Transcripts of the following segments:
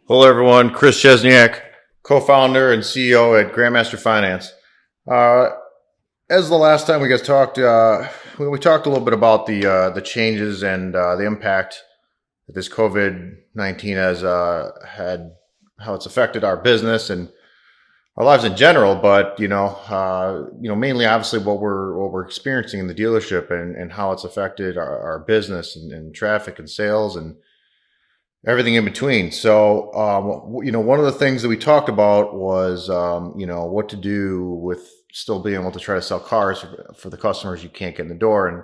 Hello, everyone. Chris Chesniak, co-founder and CEO at Grandmaster Finance. Uh, as the last time we guys talked, we talked a little bit about the changes and the impact that this COVID-19 has had, how it's affected our business and our lives in general. But mainly, obviously, what we're experiencing in the dealership and how it's affected our business and traffic and sales and everything in between. So, one of the things that we talked about was, what to do with still being able to try to sell cars for the customers you can't get in the door. And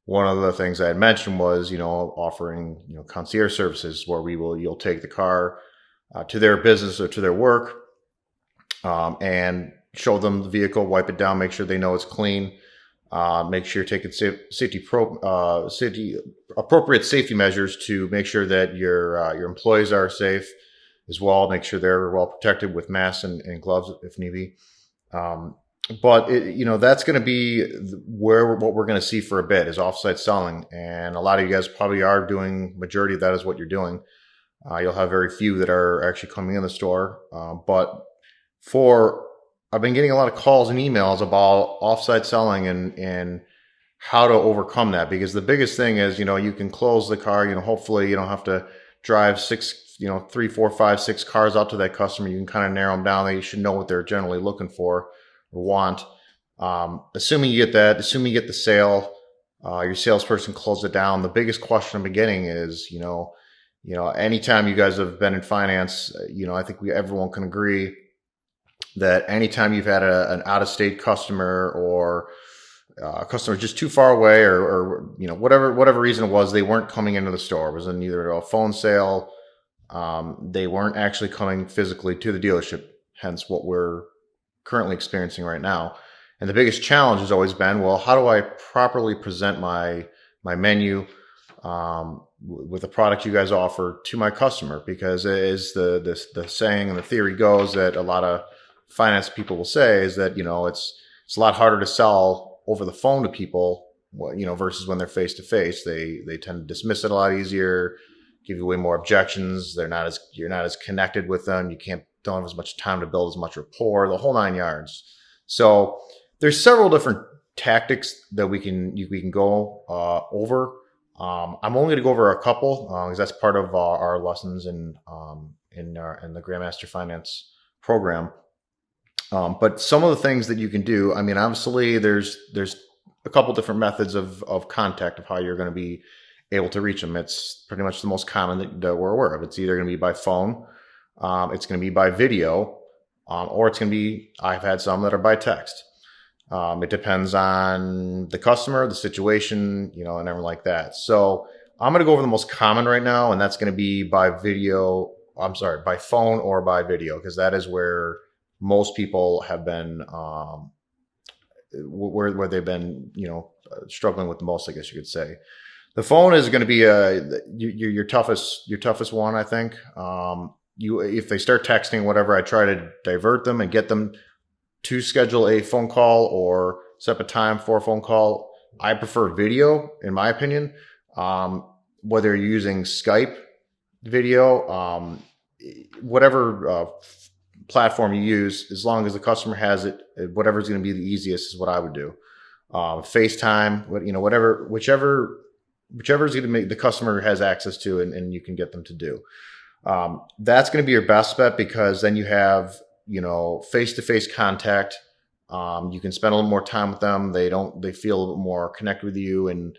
one of the things I had mentioned was, offering, concierge services where you'll take the car to their business or to their work, and show them the vehicle, wipe it down, make sure they know it's clean. Make sure you're taking appropriate safety measures to make sure that your employees are safe as well. Make sure they're well protected with masks and gloves if need be. But that's going to be what we're going to see for a bit is offsite selling, and a lot of you guys probably are doing. Majority of that is what you're doing. You'll have very few that are actually coming in the store, but I've been getting a lot of calls and emails about offsite selling and how to overcome that, because the biggest thing is, you can close the car, hopefully you don't have to drive 3, 4, 5, 6 cars out to that customer. You can kind of narrow them down. They should know what they're generally looking for or want. Assuming you get the sale, your salesperson closed it down. The biggest question I've been getting is, anytime you guys have been in finance, I think everyone can agree that anytime you've had an out-of-state customer or a customer just too far away or whatever reason it was, they weren't coming into the store. It was in either a phone sale. They weren't actually coming physically to the dealership, hence what we're currently experiencing right now. And the biggest challenge has always been, well, how do I properly present my menu with the product you guys offer to my customer? Because as the saying and the theory goes that a lot of finance people will say is that, it's a lot harder to sell over the phone to people, versus when they're face to face. They tend to dismiss it a lot easier, give you way more objections. You're not as connected with them. Don't have as much time to build as much rapport, the whole 9 yards. So there's several different tactics that we can go over. I'm only going to go over a couple because that's part of our lessons in the Grandmaster Finance program. But some of the things that you can do, obviously there's a couple different methods of contact of how you're going to be able to reach them. It's pretty much the most common that we're aware of. It's either going to be by phone, it's going to be by video, or it's going to be, I've had some that are by text. It depends on the customer, the situation, and everything like that. So I'm going to go over the most common right now, and that's going to be by phone or by video, because that is where most people have been, where they've been, struggling with the most, I guess you could say. The phone is going to be your toughest one, I think. If they start texting, whatever, I try to divert them and get them to schedule a phone call or set up a time for a phone call. I prefer video, in my opinion. Whether you're using Skype video, whatever platform you use, as long as the customer has it, whatever's going to be the easiest is what I would do. FaceTime, whichever is going to make the customer has access to and you can get them to do. That's going to be your best bet, because then you have, face-to-face contact. You can spend a little more time with them. They feel a little more connected with you and,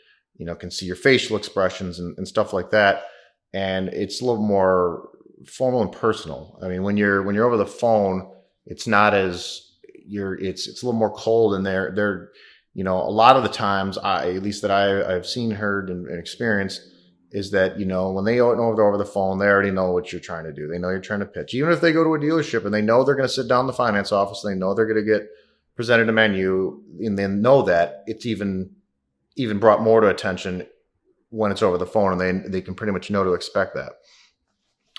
can see your facial expressions and stuff like that. And it's a little more formal and personal. When you're over the phone, it's not as it's a little more cold, and they're a lot of the times, at least that I've seen, heard, and experienced, is that, when they know they're over the phone, they already know what you're trying to do. They know you're trying to pitch. Even if they go to a dealership and they know they're going to sit down in the finance office, they know they're going to get presented a menu, and they know that it's even brought more to attention when it's over the phone, and they can pretty much know to expect that.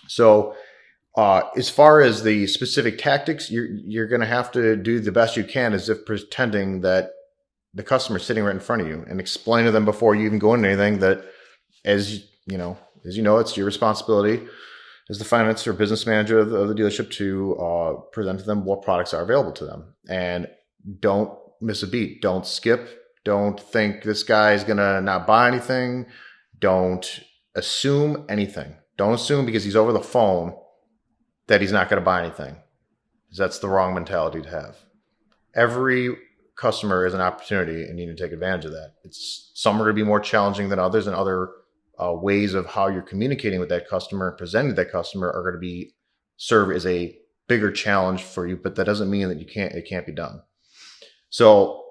So as far as the specific tactics, you're going to have to do the best you can as if pretending that the customer's sitting right in front of you, and explain to them before you even go into anything that, as you know, it's your responsibility as the finance or business manager of the dealership to present to them what products are available to them. And don't miss a beat. Don't skip. Don't think this guy is going to not buy anything. Don't assume anything. Don't assume because he's over the phone that he's not going to buy anything. That's the wrong mentality to have. Every customer is an opportunity, and you need to take advantage of that. Some are going to be more challenging than others, and other ways of how you're communicating with that customer and presenting to that customer are going to serve as a bigger challenge for you. But that doesn't mean that it can't be done. So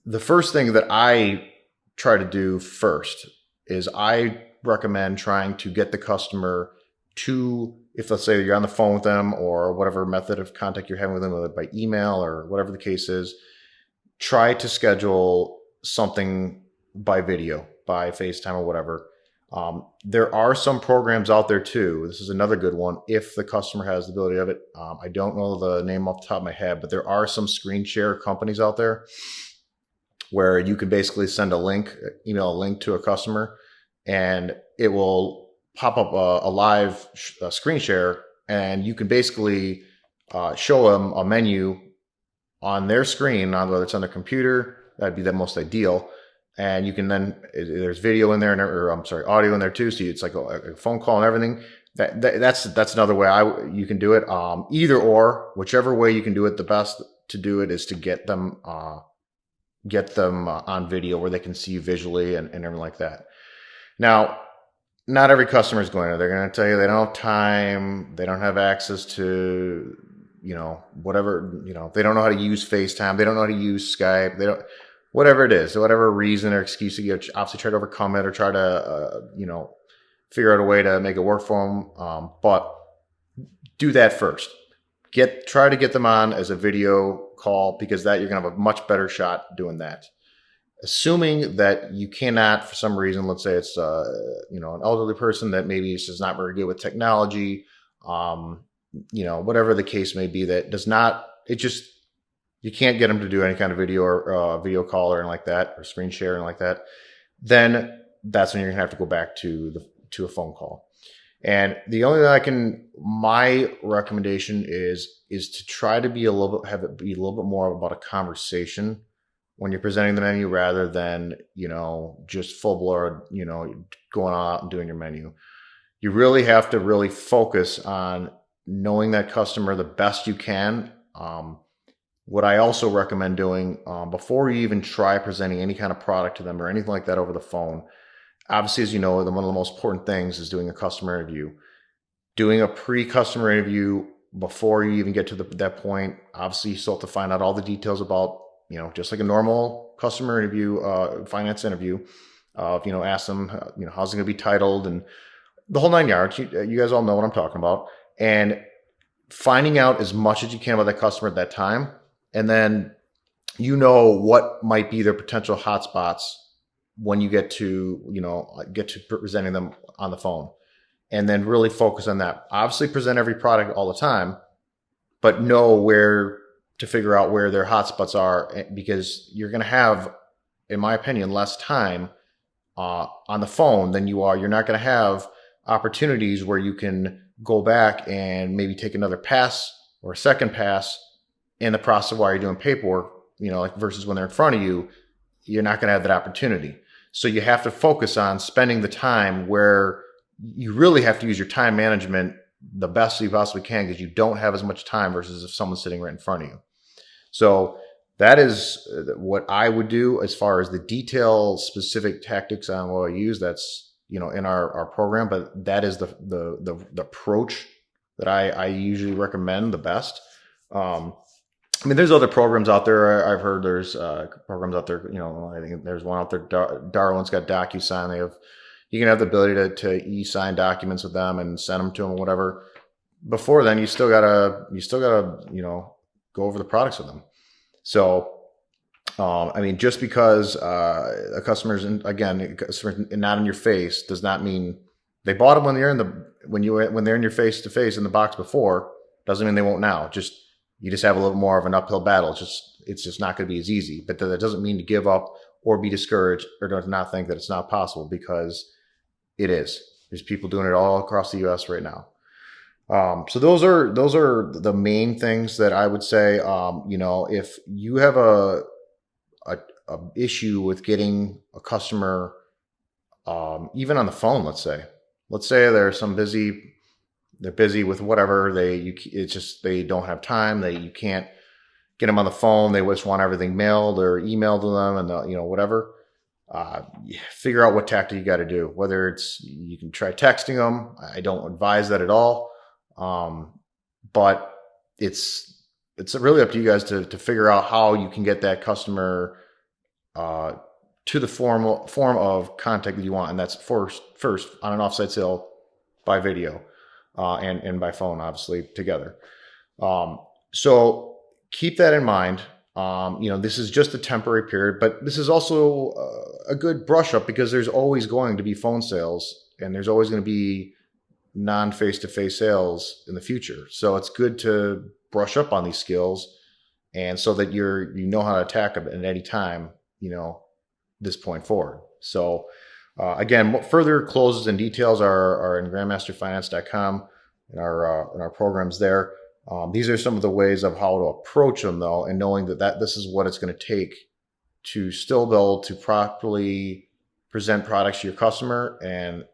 the first thing that I try to do first is I recommend trying to get the customer to, if let's say you're on the phone with them or whatever method of contact you're having with them, whether by email or whatever the case is, try to schedule something by video, by FaceTime or whatever. There are some programs out there too. This is another good one if the customer has the ability of it. I don't know the name off the top of my head, but there are some screen share companies out there where you can basically send email a link to a customer, and it will pop up a live screen share, and you can basically show them a menu on their screen, whether it's on their computer. That'd be the most ideal. And you can then, there's video in there, audio in there too. So it's like a phone call and everything. That's another way you can do it. Either or, whichever way you can do it, the best to do it is to get them on video where they can see you visually and everything like that. Now, not every customer is going to. They're going to tell you they don't have time, they don't have access to, whatever, they don't know how to use FaceTime, they don't know how to use Skype, whatever it is, whatever reason or excuse, you obviously try to overcome it or try to, figure out a way to make it work for them. But do that first. Try to get them on as a video call, because that you're going to have a much better shot doing that. Assuming that you cannot, for some reason, let's say it's an elderly person that maybe is just not very good with technology, whatever the case may be, that does not, you can't get them to do any kind of video or video call or anything like that, or screen share and like that, then that's when you're gonna have to go back to a phone call. And the only thing my recommendation is to try to have it be a little bit more about a conversation when you're presenting the menu, rather than, just full blur, going out and doing your menu. You really have to really focus on knowing that customer the best you can. What I also recommend doing before you even try presenting any kind of product to them or anything like that over the phone, obviously, as you know, one of the most important things is doing a customer interview. Doing a pre-customer interview before you even get to that point, obviously you still have to find out all the details about, just like a normal customer interview, finance interview. Ask them, how's it going to be titled and the whole 9 yards. You guys all know what I'm talking about. And finding out as much as you can about that customer at that time. And then, what might be their potential hotspots when you get to presenting them on the phone, and then really focus on that. Obviously present every product all the time, but know where to figure out where their hotspots are, because you're going to have, in my opinion, less time on the phone than you're not going to have opportunities where you can go back and maybe take another pass or a second pass in the process while you're doing paperwork, versus when they're in front of you, you're not going to have that opportunity. So you have to focus on spending the time where you really have to use your time management the best you possibly can, because you don't have as much time versus if someone's sitting right in front of you. So that is what I would do as far as the detail specific tactics on what I use. That's, in our program, but that is the approach that I usually recommend the best. There's other programs out there. I've heard there's programs out there. I think there's one out there. Darwin's got DocuSign. You can have the ability to e-sign documents with them and send them to them or whatever. Before then, you still gotta go over the products with them. So, just because a customer's not in your face does not mean they bought them when they're in your face to face in the box before. Doesn't mean they won't now. You just have a little more of an uphill battle. It's just not going to be as easy. But that doesn't mean to give up or be discouraged or to not think that it's not possible, because it is. There's people doing it all across the U.S. right now. So those are the main things that I would say. If you have a, a issue with getting a customer, even on the phone, let's say they're busy with whatever it's just they don't have time. You can't get them on the phone. They just want everything mailed or emailed to them, and whatever. Figure out what tactic you got to do. Whether you can try texting them. I don't advise that at all. But it's really up to you guys to figure out how you can get that customer to the form of contact that you want, and that's first on an offsite sale by video and by phone, obviously together. So keep that in mind. This is just a temporary period, but this is also a good brush up because there's always going to be phone sales and there's always going to be non-face-to-face sales in the future. So it's good to brush up on these skills, and so that you know how to attack them at any time, this point forward. So again, further closes and details are in grandmasterfinance.com in our programs there. These are some of the ways of how to approach them, though, and knowing that this is what it's going to take to still be able to properly present products to your customer, and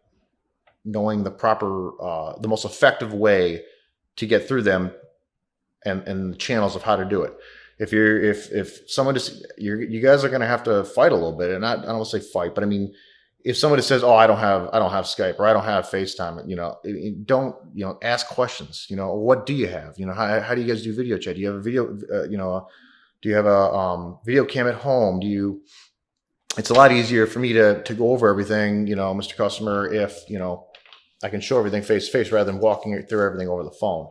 knowing the most effective way to get through them, and the channels of how to do it. If someone you guys are going to have to fight a little bit, and I don't want to say fight, but I mean, if somebody says, "Oh, I don't have Skype or I don't have FaceTime," don't ask questions. What do you have? How do you guys do video chat? Do you have a video? Do you have a video cam at home? It's a lot easier for me to go over everything, Mr. Customer, if I can show everything face to face rather than walking through everything over the phone.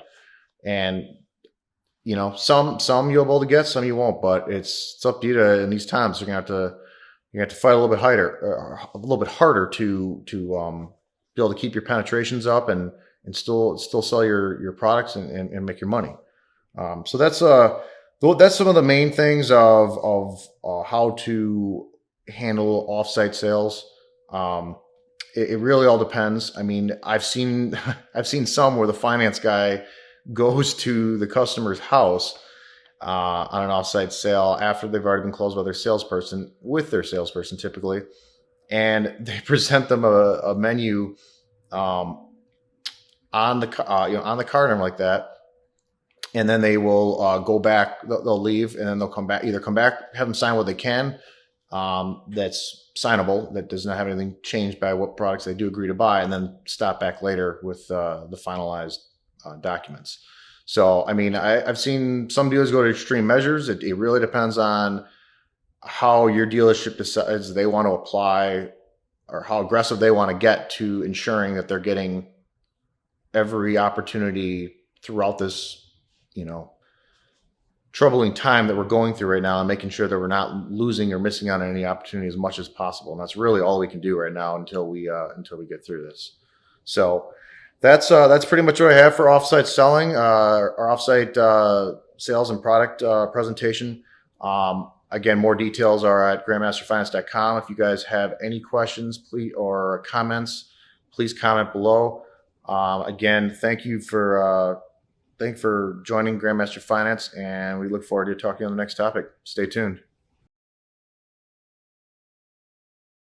And some you'll be able to get, some you won't. But it's up to you in these times. You're gonna have to fight a little bit harder to be able to keep your penetrations up and still sell your products and make your money. So that's some of the main things of how to handle offsite sales. It really all depends. I mean, I've seen some where the finance guy goes to the customer's house on an offsite sale after they've already been closed by their salesperson, typically, and they present them a menu on the card and everything like that, and then they will go back. They'll leave, and then they'll come back. Either come back, have them sign what they can, that's signable, that does not have anything changed by what products they do agree to buy, and then stop back later with the finalized documents. So, I mean, I've seen some dealers go to extreme measures. It really depends on how your dealership decides they want to apply, or how aggressive they want to get to ensuring that they're getting every opportunity throughout this, troubling time that we're going through right now, and making sure that we're not losing or missing out on any opportunity as much as possible. And that's really all we can do right now until we get through this. So that's pretty much what I have for offsite selling, our offsite sales and product presentation. Again, more details are at grandmasterfinance.com. If you guys have any questions, or comments, please comment below. Again, thank you for joining Grandmaster Finance, and we look forward to talking on the next topic. Stay tuned.